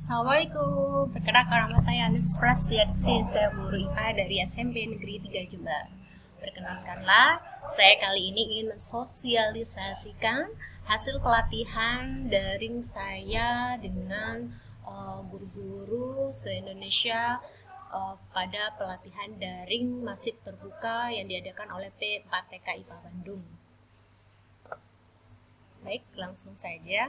Assalamualaikum, perkenalkan nama saya Anis Prastiaksi, saya guru IPA dari SMP Negeri 3 Jember. Perkenalkanlah, saya kali ini ingin mensosialisasikan hasil pelatihan daring saya dengan guru-guru se-Indonesia pada pelatihan daring masif terbuka yang diadakan oleh P4TK IPA Bandung. Baik, langsung saja.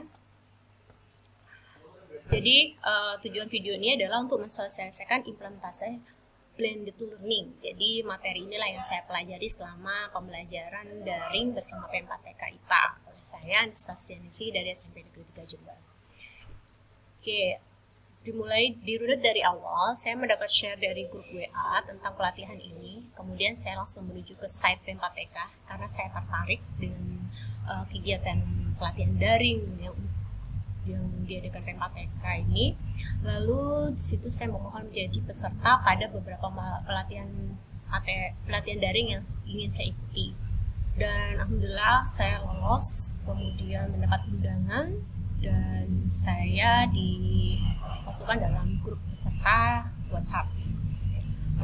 Jadi tujuan video ini adalah untuk mensosialisasikan implementasi blended learning. Jadi materi inilah yang saya pelajari selama pembelajaran daring bersama P4TK IPA oleh saya Anis Prastiaksi dari SMP Negeri 3 Jember. Oke, dirunut dari awal, saya mendapat share dari grup WA tentang pelatihan ini. Kemudian saya langsung menuju ke site P4TK karena saya tertarik dengan kegiatan pelatihan daring yang diadakan P4TK ini. Lalu di situ saya memohon menjadi peserta pada beberapa pelatihan daring yang ingin saya ikuti. Dan alhamdulillah saya lolos, kemudian mendapat undangan dan saya dimasukkan dalam grup peserta WhatsApp.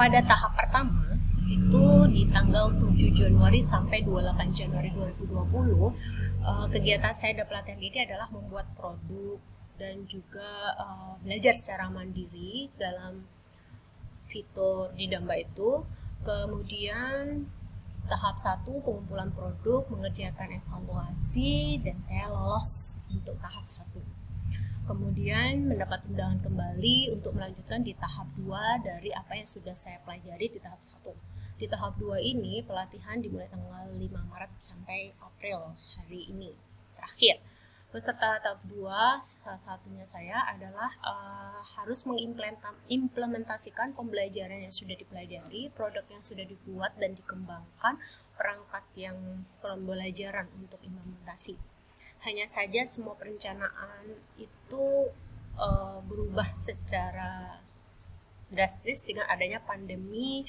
Pada tahap pertama itu di tanggal 7 Januari sampai 28 Januari 2020, kegiatan saya dalam pelatihan ini adalah membuat produk dan juga belajar secara mandiri dalam fitur di Damba itu. Kemudian tahap 1 pengumpulan produk, mengerjakan evaluasi, dan saya lolos untuk tahap 1. Kemudian mendapat undangan kembali untuk melanjutkan di tahap 2 dari apa yang sudah saya pelajari di tahap 1. Di tahap 2 ini pelatihan dimulai tanggal 5 Maret sampai April hari ini terakhir. Peserta tahap 2 salah satunya saya adalah harus mengimplementasikan pembelajaran yang sudah dipelajari, produk yang sudah dibuat dan dikembangkan, perangkat yang pembelajaran untuk implementasi. Hanya saja semua perencanaan itu berubah secara drastis dengan adanya pandemi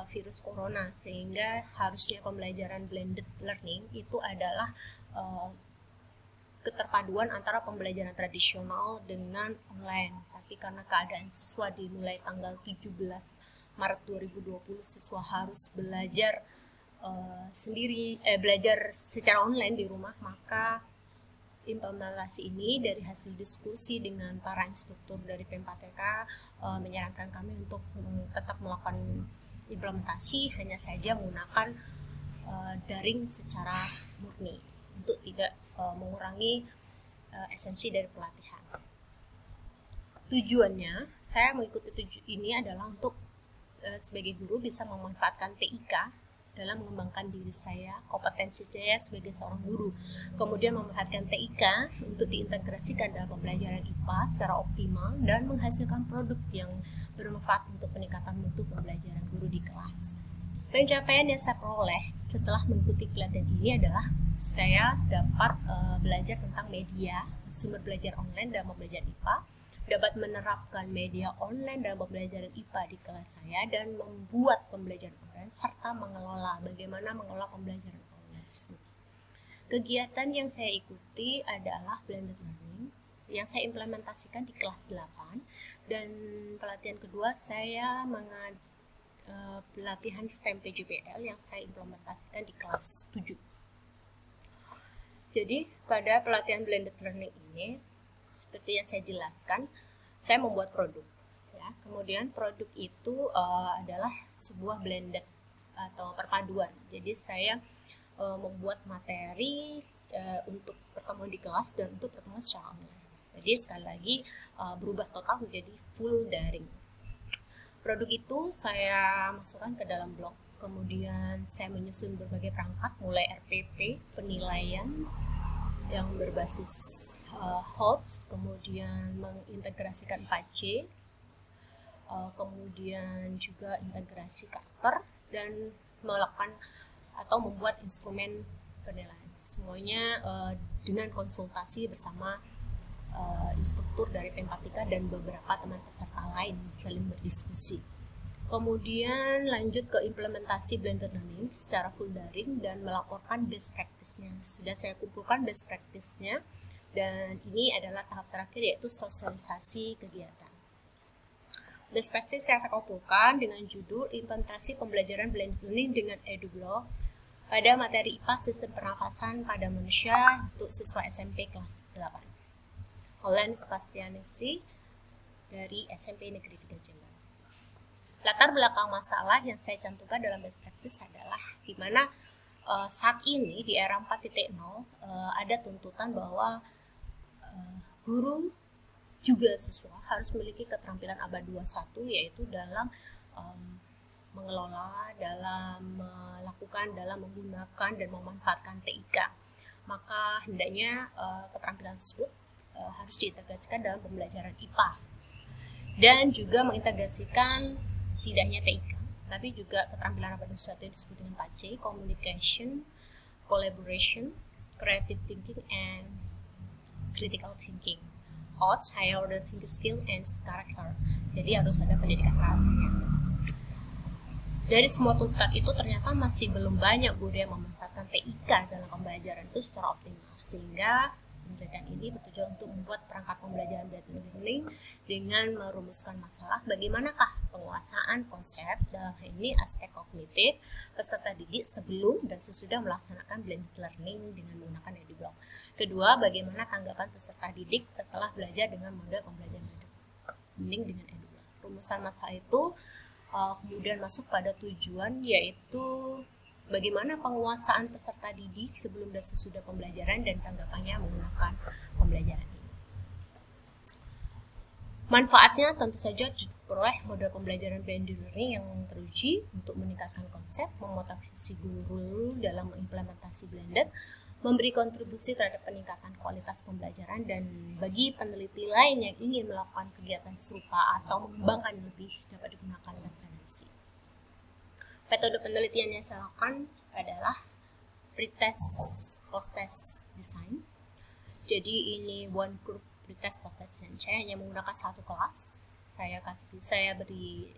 virus corona, sehingga harusnya pembelajaran blended learning itu adalah keterpaduan antara pembelajaran tradisional dengan online. Tapi karena keadaan siswa dimulai tanggal 17 Maret 2020, siswa harus belajar belajar secara online di rumah, maka implementasi ini dari hasil diskusi dengan para instruktur dari P4TK menyarankan kami untuk tetap melakukan implementasi, hanya saja menggunakan daring secara murni untuk tidak mengurangi esensi dari pelatihan. Tujuannya saya mengikuti ini adalah untuk sebagai guru bisa memanfaatkan TIK dalam mengembangkan diri saya, kompetensi saya sebagai seorang guru. Kemudian memanfaatkan TIK untuk diintegrasikan dalam pembelajaran IPA secara optimal dan menghasilkan produk yang bermanfaat untuk peningkatan mutu pembelajaran guru di kelas. Pencapaian yang saya peroleh setelah mengikuti pelatihan ini adalah saya dapat belajar tentang media, sumber belajar online dalam pembelajaran IPA, dapat menerapkan media online dalam pembelajaran IPA di kelas saya, dan membuat pembelajaran online serta bagaimana mengelola pembelajaran online tersebut. Kegiatan yang saya ikuti adalah blended learning yang saya implementasikan di kelas 8, dan pelatihan kedua saya pelatihan STEM PJBL yang saya implementasikan di kelas 7. Jadi pada pelatihan blended learning ini, seperti yang saya jelaskan, saya membuat produk. Ya. Kemudian produk itu adalah sebuah blended atau perpaduan. Jadi saya membuat materi untuk pertemuan di kelas dan untuk pertemuan secara online. Jadi sekali lagi berubah total menjadi full daring. Produk itu saya masukkan ke dalam blog. Kemudian saya menyusun berbagai perangkat, mulai RPP, penilaian yang berbasis HOTS, kemudian mengintegrasikan 4C, kemudian juga integrasi karakter, dan melakukan atau membuat instrumen penilaian. Semuanya dengan konsultasi bersama instruktur dari P4TK dan beberapa teman peserta lain saling berdiskusi. Kemudian lanjut ke implementasi blended learning secara full daring dan melaporkan best practice-nya. Sudah saya kumpulkan best practice-nya Dan ini adalah tahap terakhir, yaitu sosialisasi kegiatan. Best practice yang saya kumpulkan dengan judul Implementasi Pembelajaran Blended Learning dengan EduBlock pada materi IPA Sistem Pernafasan pada Manusia untuk siswa SMP kelas 8. Holland Spasianesi dari SMP Negeri 3 Jember. Latar belakang masalah yang saya cantumkan dalam best practice adalah di mana saat ini di era 4.0 ada tuntutan bahwa guru juga siswa harus memiliki keterampilan abad 21, yaitu dalam mengelola, dalam melakukan, dalam menggunakan dan memanfaatkan TIK. Maka hendaknya keterampilan tersebut harus diintegrasikan dalam pembelajaran IPA. Dan juga mengintegrasikan tidak hanya TIK, tapi juga keterampilan abad 21 yang disebut dengan 4C, communication, collaboration, creative thinking, and critical thinking. HOTS, higher order thinking skill, and character. Jadi harus ada pendidikan karakternya. Dari semua tuntutan itu ternyata masih belum banyak guru yang memanfaatkan TIK dalam pembelajaran itu secara optimal. Sehingga penelitian ini bertujuan untuk membuat perangkat pembelajaran blended learning dengan merumuskan masalah bagaimanakah penguasaan konsep dalam hal ini aspek kognitif peserta didik sebelum dan sesudah melaksanakan blended learning dengan menggunakan EduBlock. Kedua, bagaimana tanggapan peserta didik setelah belajar dengan model pembelajaran learning dengan EduBlock. Rumusan masalah itu kemudian masuk pada tujuan, yaitu bagaimana penguasaan peserta didik sebelum dan sesudah pembelajaran dan tanggapannya menggunakan pembelajaran ini. Manfaatnya tentu saja diperoleh model pembelajaran blended learning yang teruji untuk meningkatkan konsep, memotivasi guru dalam mengimplementasi blended, memberi kontribusi terhadap peningkatan kualitas pembelajaran, dan bagi peneliti lain yang ingin melakukan kegiatan serupa atau mengembangkan lebih dapat digunakan referensi. Metode penelitian yang saya lakukan adalah pretest, post-test design. Jadi ini one group pretest, post-test design. Saya hanya menggunakan satu kelas. Saya beri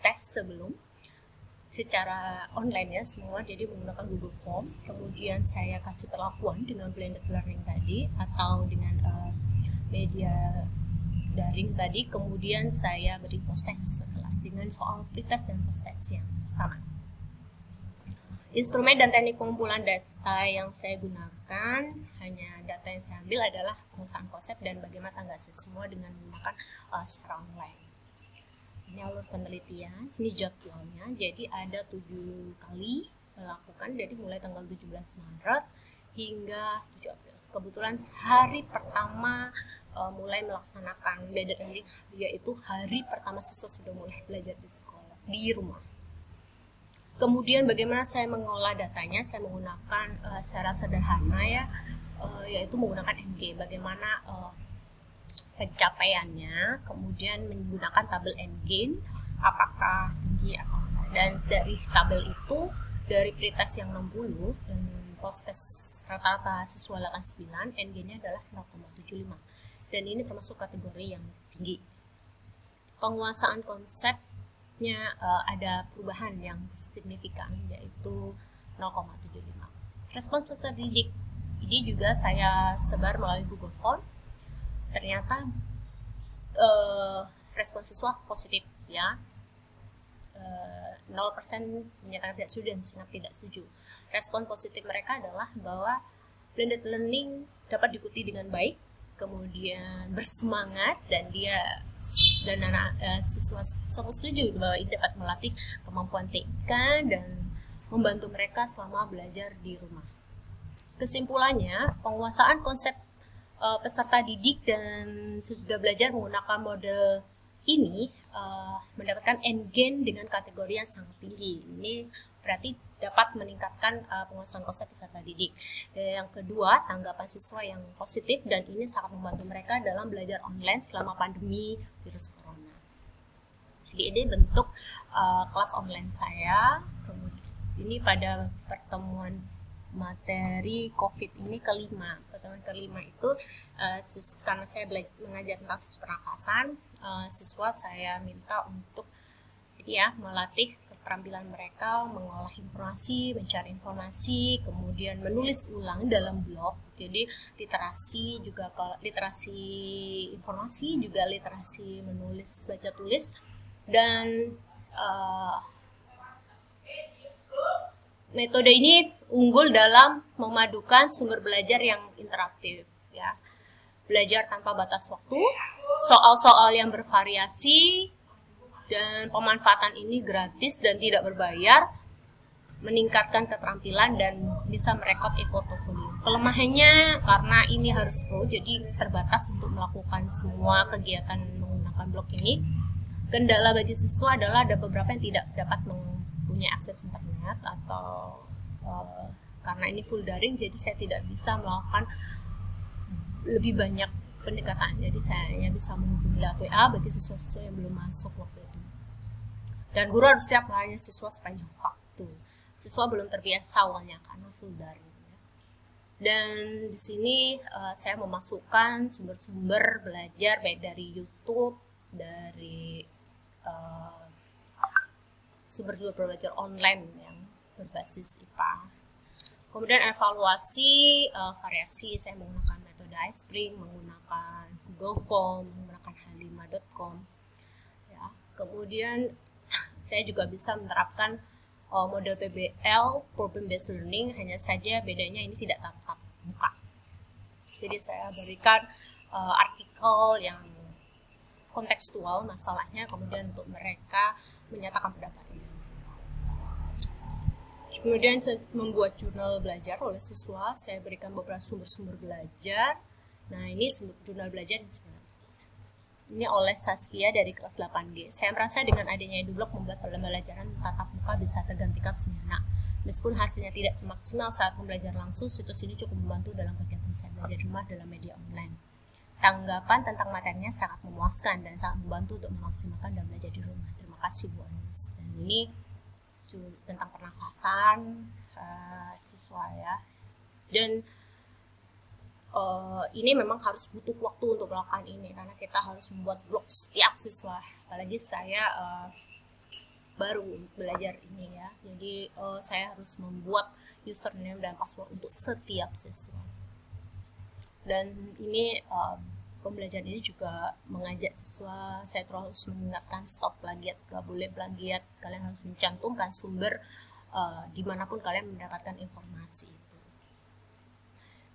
tes sebelum secara online ya semua, jadi menggunakan Google Form. Kemudian saya kasih perlakuan dengan blended learning tadi atau dengan media daring tadi. Kemudian saya beri post-test setelah dengan soal pretest dan post-test yang sama. Instrumen dan teknik pengumpulan data yang saya gunakan, hanya data yang saya ambil adalah pengusahaan konsep dan bagaimana tanggal semua dengan menggunakan secara online. Ini alur penelitian, ini jadwalnya, jadi ada 7 kali melakukan, jadi mulai tanggal 17 Maret hingga 7 April. Kebetulan hari pertama mulai melaksanakan blended learning, yaitu hari pertama siswa sudah mulai belajar di sekolah, di rumah. Kemudian bagaimana saya mengolah datanya, saya menggunakan secara sederhana ya, yaitu menggunakan MG, bagaimana pencapaiannya, kemudian menggunakan tabel N-gain, apakah tinggi atau enggak. Dan dari tabel itu, dari pretest yang 60 dan post-test rata-rata siswa 89, N-gainnya adalah 0,75. Dan ini termasuk kategori yang tinggi. Penguasaan konsepnya ada perubahan yang signifikan, yaitu 0,75. Respons peserta didik ini juga saya sebar melalui Google Form. Ternyata respon siswa positif ya, 0% menyatakan tidak setuju dan sangat tidak setuju. Respon positif mereka adalah bahwa blended learning dapat diikuti dengan baik, kemudian bersemangat, dan siswa sangat setuju bahwa ini dapat melatih kemampuan TIK dan membantu mereka selama belajar di rumah. Kesimpulannya, penguasaan konsep peserta didik dan sesudah belajar menggunakan model ini mendapatkan N-gain dengan kategori yang sangat tinggi. Ini berarti dapat meningkatkan penguasaan konsep peserta didik. Yang kedua, tanggapan siswa yang positif, dan ini sangat membantu mereka dalam belajar online selama pandemi virus corona. Jadi ini bentuk kelas online saya. Ini pada pertemuan materi COVID ini kelima. Pertemuan kelima itu karena saya mengajar tentang pernafasan, siswa saya minta untuk melatih keterampilan mereka mengolah informasi, mencari informasi, kemudian menulis ulang dalam blog Jadi literasi juga, literasi informasi juga literasi menulis baca tulis, dan metode ini unggul dalam memadukan sumber belajar yang interaktif, ya. Belajar tanpa batas waktu, soal-soal yang bervariasi, dan pemanfaatan ini gratis dan tidak berbayar, meningkatkan keterampilan dan bisa merekod e-portfolio. Kelemahannya karena ini harus pro, jadi terbatas untuk melakukan semua kegiatan menggunakan blog ini. Kendala bagi siswa adalah ada beberapa yang tidak dapat mempunyai akses internet, atau karena ini full daring, jadi saya tidak bisa melakukan lebih banyak pendekatan. Jadi saya hanya bisa menghubungi lewat WA bagi siswa-siswa yang belum masuk waktu itu. Dan guru harus siap melayani siswa sepanjang waktu. Siswa belum terbiasa awalnya karena full daring. Dan di sini saya memasukkan sumber-sumber belajar baik dari YouTube, dari sumber belajar online yang berbasis IPA. Kemudian evaluasi variasi, saya menggunakan metode iSpring, menggunakan Google Form, menggunakan h5.com. Ya. Kemudian saya juga bisa menerapkan model PBL, Problem Based Learning, hanya saja bedanya ini tidak tatap muka. Jadi saya berikan artikel yang kontekstual masalahnya, kemudian untuk mereka menyatakan pendapatnya. Kemudian saya membuat jurnal belajar oleh siswa, saya berikan beberapa sumber-sumber belajar. Nah, ini sumber jurnal belajar ini oleh Saskia dari kelas 8G. Saya merasa dengan adanya EduBlog membuat pembelajaran tatap muka bisa tergantikan sejenak. Meskipun hasilnya tidak semaksimal saat pembelajaran langsung, situs ini cukup membantu dalam kegiatan saya belajar di rumah dalam media online. Tanggapan tentang materinya sangat memuaskan dan sangat membantu untuk memaksimalkan dan belajar di rumah. Terima kasih Bu Anis. Dan ini tentang pernafasan siswa, ya. Dan ini memang harus butuh waktu untuk melakukan ini karena kita harus membuat blog setiap siswa. Apalagi saya baru belajar ini, ya. Jadi saya harus membuat username dan password untuk setiap siswa. Dan ini pembelajaran ini juga mengajak siswa, saya terus mengingatkan stop plagiat, gak boleh plagiat, kalian harus mencantumkan sumber dimanapun kalian mendapatkan informasi itu.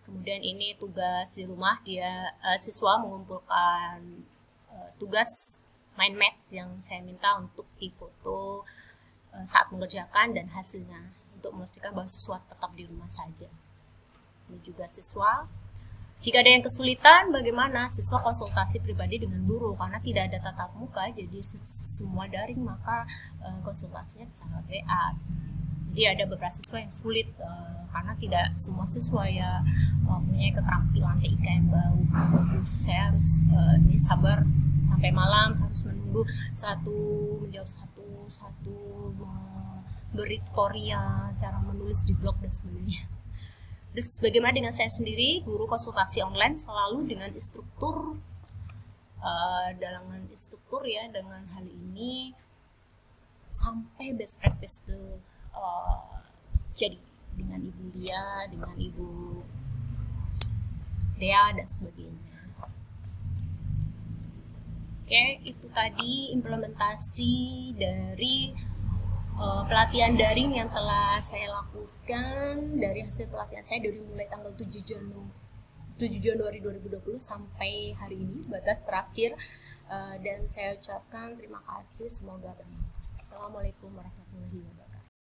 Kemudian ini tugas di rumah, siswa mengumpulkan tugas mind map yang saya minta untuk difoto saat mengerjakan dan hasilnya, untuk memastikan bahwa siswa tetap di rumah saja. Ini juga siswa, jika ada yang kesulitan, bagaimana? Siswa konsultasi pribadi dengan guru karena tidak ada tatap muka, jadi semua daring, maka konsultasinya sangat WA. Jadi ada beberapa siswa yang sulit karena tidak semua siswa ya punya keterampilan TIK yang bagus. Saya harus ini sabar sampai malam, harus menunggu menjawab satu, beri tutorial cara menulis di blog dan sebagainya. Bagaimana dengan saya sendiri, guru konsultasi online selalu dengan instruktur, ya, dengan hal ini sampai best practice ke jadi dengan Ibu Lia, dengan Ibu Dea dan sebagainya. Oke, itu tadi implementasi dari pelatihan daring yang telah saya lakukan dari hasil pelatihan saya dari mulai tanggal 7 Januari 2020 sampai hari ini, batas terakhir, dan saya ucapkan terima kasih, semoga bermanfaat. Assalamualaikum warahmatullahi wabarakatuh.